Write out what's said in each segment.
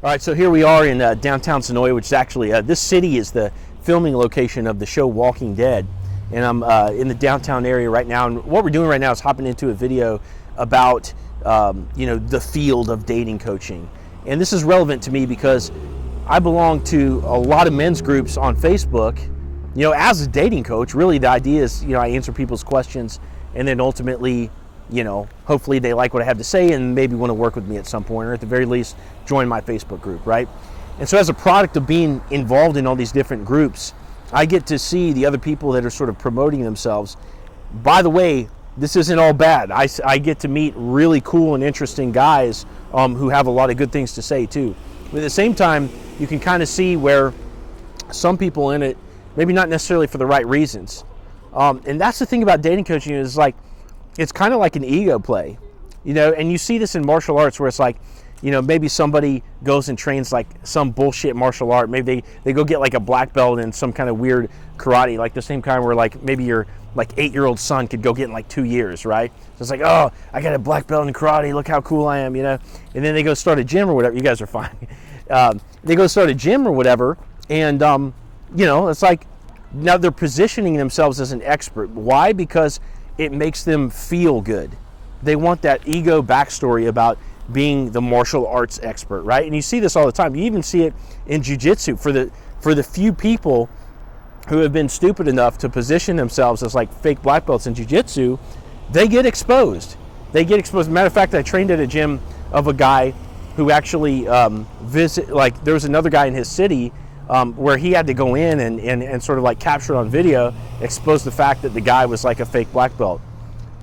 All right, so here we are in downtown Sonoy, which is actually, this city is the filming location of the show Walking Dead. And I'm in the downtown area right now. And what we're doing right now is hopping into a video about, the field of dating coaching. And this is relevant to me because I belong to a lot of men's groups on Facebook. As a dating coach, really the idea is, I answer people's questions and then ultimately, hopefully they like what I have to say and maybe want to work with me at some point, or at the very least join my Facebook group, right? And so as a product of being involved in all these different groups, I get to see the other people that are sort of promoting themselves. By the way, this isn't all bad. I get to meet really cool and interesting guys who have a lot of good things to say too. But at the same time, you can kind of see where some people in it, maybe not necessarily for the right reasons. And that's the thing about dating coaching is it's kind of like an ego play, and you see this in martial arts where it's like, maybe somebody goes and trains like some bullshit martial art. Maybe they go get like a black belt in some kind of weird karate, like the same kind where like maybe your like 8-year-old son could go get in like 2 years, right? So it's like, oh, I got a black belt in karate. Look how cool I am, And then they go start a gym or whatever. You guys are fine. They go start a gym or whatever. And, it's like now they're positioning themselves as an expert. Why? Because it makes them feel good. They want that ego backstory about being the martial arts expert, right? And you see this all the time. You even see it in jiu-jitsu. For the few people who have been stupid enough to position themselves as like fake black belts in jiu-jitsu, they get exposed. Matter of fact, I trained at a gym of a guy who actually there was another guy in his city where he had to go in and sort of like capture it on video, expose the fact that the guy was like a fake black belt,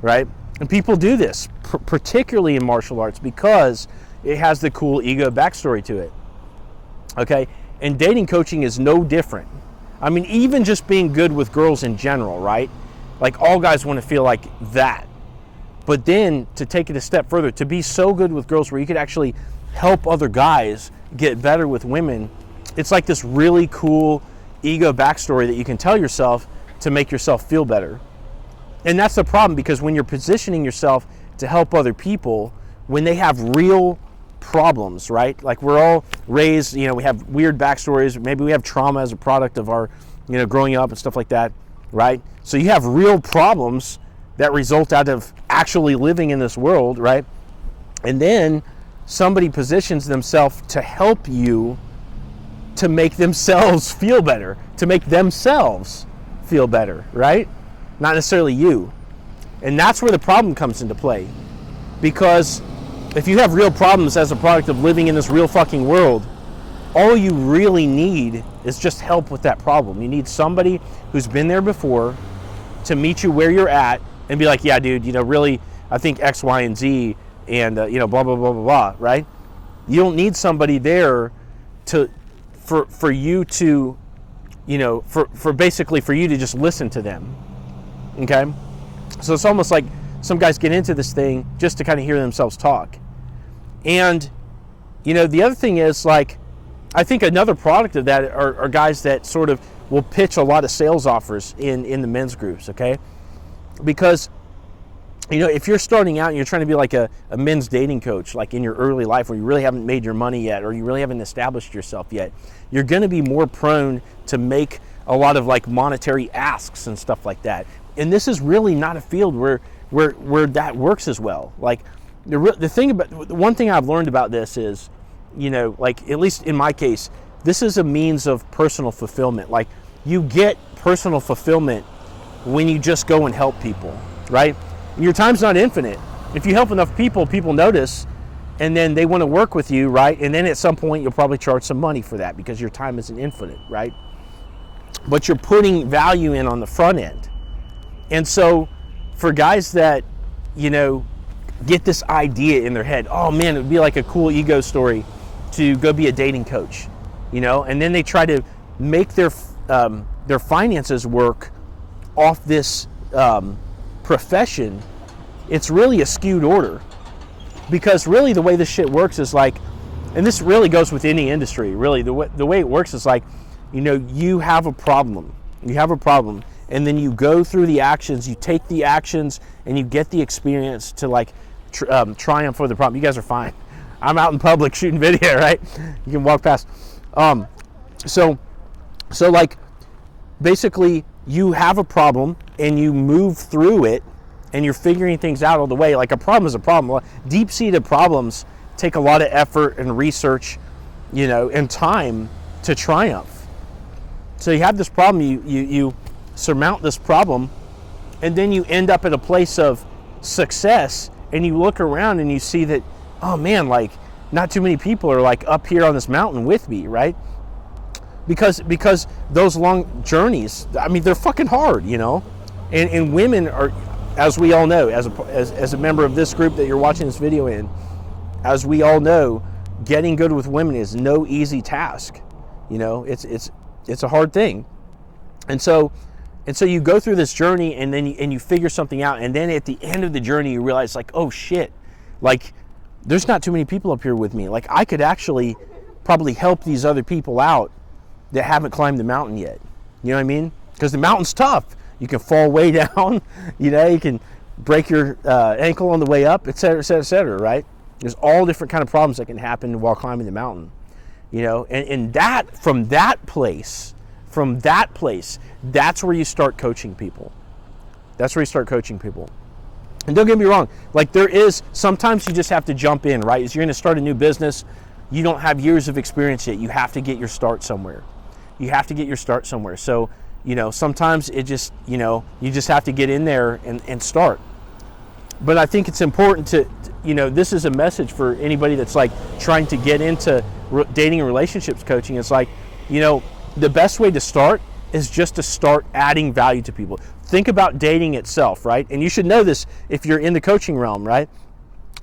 right? And people do this, particularly in martial arts, because it has the cool ego backstory to it, okay? And dating coaching is no different. I mean, even just being good with girls in general, right? Like all guys want to feel like that. But then to take it a step further, to be so good with girls where you could actually help other guys get better with women, it's like this really cool ego backstory that you can tell yourself to make yourself feel better. And that's the problem, because when you're positioning yourself to help other people, when they have real problems, right? Like we're all raised, we have weird backstories. Maybe we have trauma as a product of our, growing up and stuff like that, right? So you have real problems that result out of actually living in this world, right? And then somebody positions themselves to help you to make themselves feel better, right? Not necessarily you. And that's where the problem comes into play. Because if you have real problems as a product of living in this real fucking world, all you really need is just help with that problem. You need somebody who's been there before to meet you where you're at and be like, yeah, dude, really, I think X, Y, and Z, and, blah, blah, blah, blah, blah, right? You don't need somebody there for you to, for you to just listen to them, okay? So it's almost like some guys get into this thing just to kind of hear themselves talk. And, the other thing is, like, I think another product of that are guys that sort of will pitch a lot of sales offers in the men's groups, okay? Because, if you're starting out and you're trying to be like a men's dating coach, like in your early life where you really haven't made your money yet, or you really haven't established yourself yet, you're going to be more prone to make a lot of like monetary asks and stuff like that. And this is really not a field where that works as well. Like the one thing I've learned about this is, like at least in my case, this is a means of personal fulfillment. Like you get personal fulfillment when you just go and help people, right? Your time's not infinite. If you help enough people, people notice, and then they want to work with you, right? And then at some point, you'll probably charge some money for that because your time isn't infinite, right? But you're putting value in on the front end. And so for guys that, get this idea in their head, oh man, it would be like a cool ego story to go be a dating coach, and then they try to make their finances work off this profession, it's really a skewed order. Because really the way this shit works is like, and this really goes with any industry, really, the way it works is like, you have a problem, and then you go through the actions, you take the actions, and you get the experience to like triumph over the problem. You guys are fine. I'm out in public shooting video, right? You can walk past. So like, basically, you have a problem and you move through it, and you're figuring things out all the way. Like, a problem is a problem. Deep-seated problems take a lot of effort and research, and time to triumph. So you have this problem, you surmount this problem, and then you end up at a place of success, and you look around and you see that, oh man, like, not too many people are like up here on this mountain with me, right? Because those long journeys, I mean, they're fucking hard, and women are, as we all know, as a member of this group that you're watching this video in, as we all know, getting good with women is no easy task. It's a hard thing. And so you go through this journey, and then you figure something out, and then at the end of the journey you realize, like, oh shit, like, there's not too many people up here with me. Like, I could actually probably help these other people out that haven't climbed the mountain yet. You know what I mean? Because the mountain's tough. You can fall way down, you can break your ankle on the way up, et cetera, et cetera, et cetera, right? There's all different kind of problems that can happen while climbing the mountain, and that, from that place, that's where you start coaching people. That's where you start coaching people. And don't get me wrong, like, sometimes you just have to jump in, right? As you're going to start a new business, you don't have years of experience yet. You have to get your start somewhere. So, sometimes it just, you just have to get in there and start. But I think it's important to, this is a message for anybody that's like trying to get into dating and relationships coaching. It's like, the best way to start is just to start adding value to people. Think about dating itself, right? And you should know this if you're in the coaching realm, right?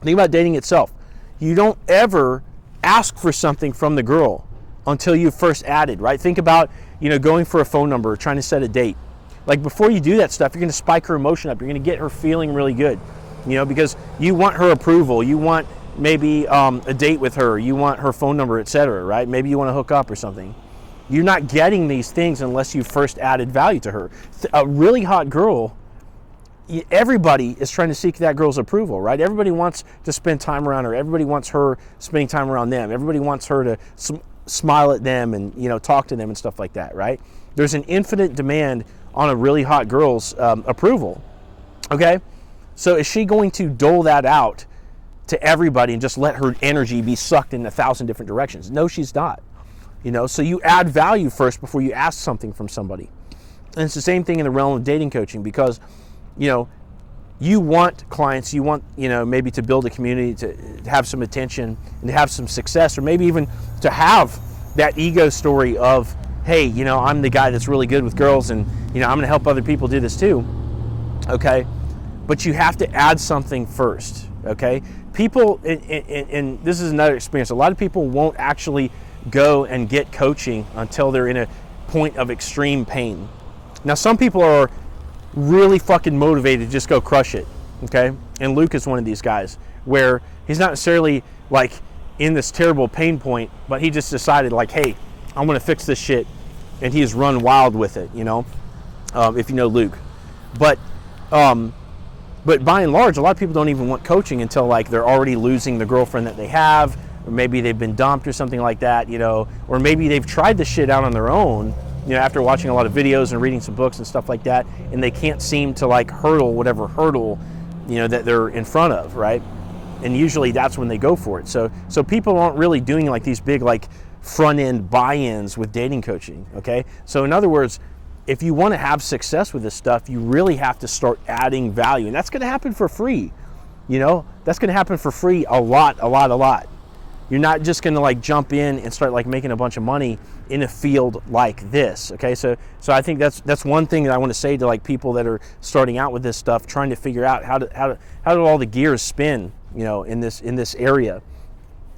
Think about dating itself. You don't ever ask for something from the girl until you first added, right? Think about, going for a phone number or trying to set a date. Like, before you do that stuff, you're going to spike her emotion up. You're going to get her feeling really good, because you want her approval. You want maybe a date with her. You want her phone number, etc., right? Maybe you want to hook up or something. You're not getting these things unless you first added value to her. A really hot girl, everybody is trying to seek that girl's approval, right? Everybody wants to spend time around her. Everybody wants her spending time around them. Everybody wants her to smile at them and, talk to them and stuff like that, right? There's an infinite demand on a really hot girl's approval, okay? So is she going to dole that out to everybody and just let her energy be sucked in 1,000 different directions? No, she's not. So you add value first before you ask something from somebody. And it's the same thing in the realm of dating coaching, because, you want clients, you want, maybe to build a community, to have some attention and to have some success, or maybe even to have that ego story of, hey, I'm the guy that's really good with girls, and, I'm going to help other people do this too. Okay. But you have to add something first. Okay. People, and this is another experience, a lot of people won't actually go and get coaching until they're in a point of extreme pain. Now, some people are really fucking motivated to just go crush it, okay? And Luke is one of these guys where he's not necessarily like in this terrible pain point, but he just decided, like, hey, I'm gonna fix this shit, and he has run wild with it, if you know Luke. But by and large, a lot of people don't even want coaching until, like, they're already losing the girlfriend that they have, or maybe they've been dumped or something like that, or maybe they've tried this shit out on their own, after watching a lot of videos and reading some books and stuff like that, and they can't seem to, like, hurdle whatever hurdle, that they're in front of, right? And usually that's when they go for it. So people aren't really doing, like, these big, like, front-end buy-ins with dating coaching, okay? So in other words, if you want to have success with this stuff, you really have to start adding value, and that's going to happen for free. That's going to happen for free a lot. You're not just going to, like, jump in and start, like, making a bunch of money in a field like this, okay? So I think that's one thing that I want to say to, like, people that are starting out with this stuff, trying to figure out how do all the gears spin, in this area.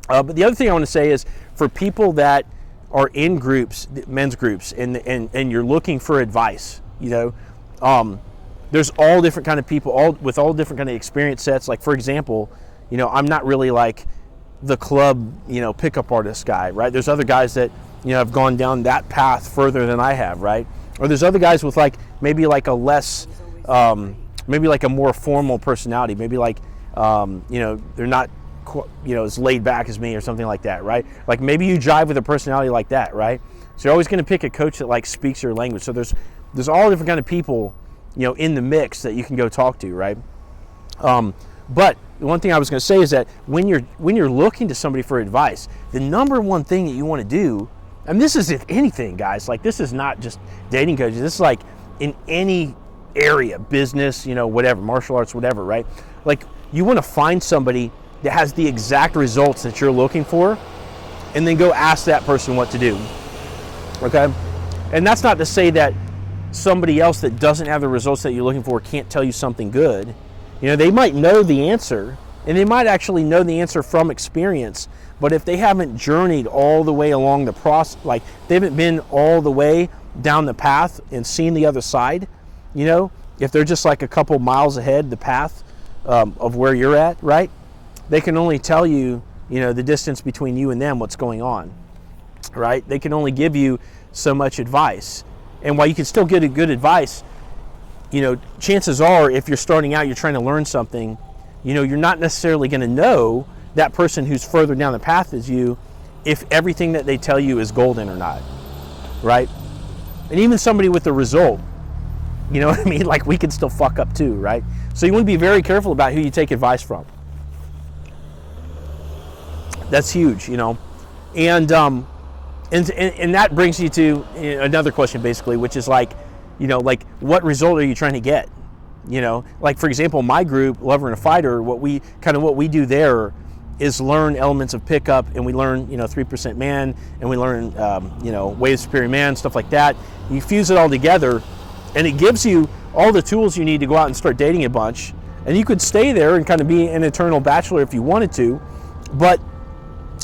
But the other thing I want to say is, for people that are in groups, men's groups, and you're looking for advice, there's all different kind of people, with all different kind of experience sets. Like, for example, I'm not really like the club, pickup artist guy, right? There's other guys that, have gone down that path further than I have, right? Or there's other guys with, like, maybe like a less, maybe like a more formal personality, maybe like, they're not as laid back as me or something like that, right? Like maybe you jive with a personality like that, right? So you're always going to pick a coach that like speaks your language. So there's all different kind of people, in the mix that you can go talk to, right? But the one thing I was going to say is that when you're looking to somebody for advice, the number one thing that you want to do, and this is if anything, guys, like this is not just dating coaches. This is like in any area, business, whatever, martial arts, whatever, right? Like you want to find somebody that has the exact results that you're looking for, and then go ask that person what to do. Okay? And that's not to say that somebody else that doesn't have the results that you're looking for can't tell you something good. They might know the answer, and they might actually know the answer from experience, but if they haven't journeyed all the way along the process, like they haven't been all the way down the path and seen the other side, if they're just like a couple miles ahead the path of where you're at, right? They can only tell you, the distance between you and them, what's going on, right? They can only give you so much advice. And while you can still get a good advice, chances are if you're starting out, you're trying to learn something, you're not necessarily going to know that person who's further down the path as you if everything that they tell you is golden or not, right? And even somebody with a result, you know what I mean? Like we can still fuck up too, right? So you want to be very careful about who you take advice from. That's huge, and that brings you to another question basically, which is like, what result are you trying to get? Like for example, my group, Lover and a Fighter, what we do there is learn elements of pickup, and we learn, 3% man, and we learn, way of superior man, stuff like that. You fuse it all together, and it gives you all the tools you need to go out and start dating a bunch. And you could stay there and kind of be an eternal bachelor if you wanted to. But,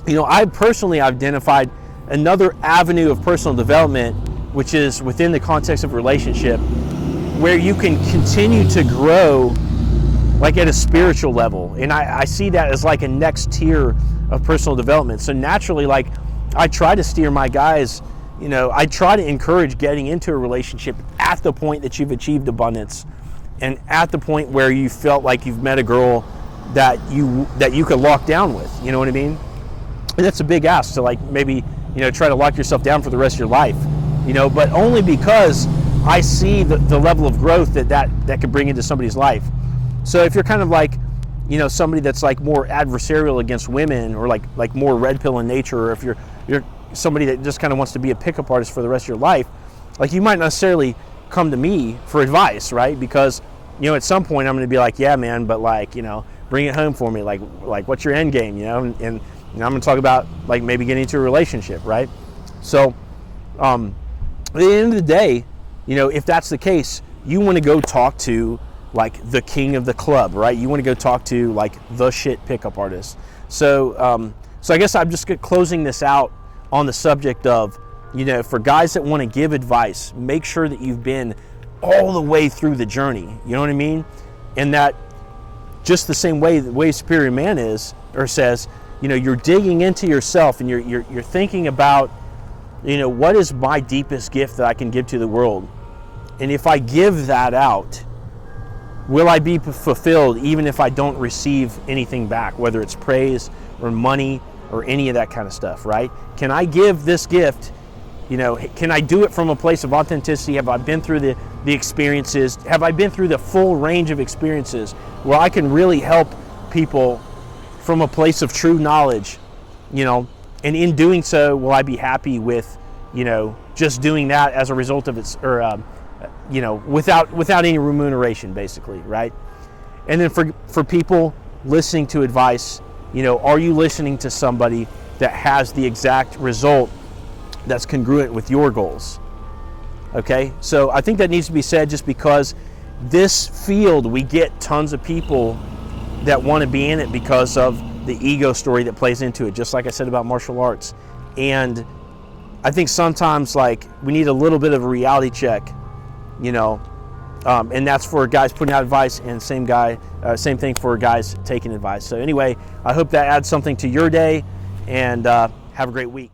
I personally identified another avenue of personal development, which is within the context of a relationship, where you can continue to grow like at a spiritual level. And I see that as like a next tier of personal development. So naturally, like I try to steer my guys, I try to encourage getting into a relationship at the point that you've achieved abundance, and at the point where you felt like you've met a girl that you could lock down with, you know what I mean? And that's a big ask to like maybe, try to lock yourself down for the rest of your life, but only because I see the level of growth that could bring into somebody's life. So if you're kind of like, somebody that's like more adversarial against women, or like more red pill in nature, or if you're somebody that just kind of wants to be a pickup artist for the rest of your life, like you might not necessarily come to me for advice, right? Because, at some point I'm going to be like, yeah, man, but like, bring it home for me. Like what's your end game, and I'm going to talk about like maybe getting into a relationship, right? So, at the end of the day, if that's the case, you want to go talk to like the king of the club, right? You want to go talk to like the shit pickup artist. So, so I guess I'm just closing this out on the subject of, for guys that want to give advice, make sure that you've been all the way through the journey. You know what I mean? And that just the same way the way Superior Man is, or says, you're digging into yourself, and you're thinking about, what is my deepest gift that I can give to the world? And if I give that out, will I be fulfilled even if I don't receive anything back, whether it's praise or money or any of that kind of stuff, right? Can I give this gift? Can I do it from a place of authenticity? Have I been through the experiences? Have I been through the full range of experiences where I can really help people from a place of true knowledge, and in doing so, will I be happy with, just doing that as a result of its, or, without any remuneration, basically, right? And then for people listening to advice, are you listening to somebody that has the exact result that's congruent with your goals? Okay, so I think that needs to be said, just because this field, we get tons of people that want to be in it because of the ego story that plays into it, just like I said about martial arts. And I think sometimes like we need a little bit of a reality check, and that's for guys putting out advice, and same thing for guys taking advice. So anyway, I hope that adds something to your day, and have a great week.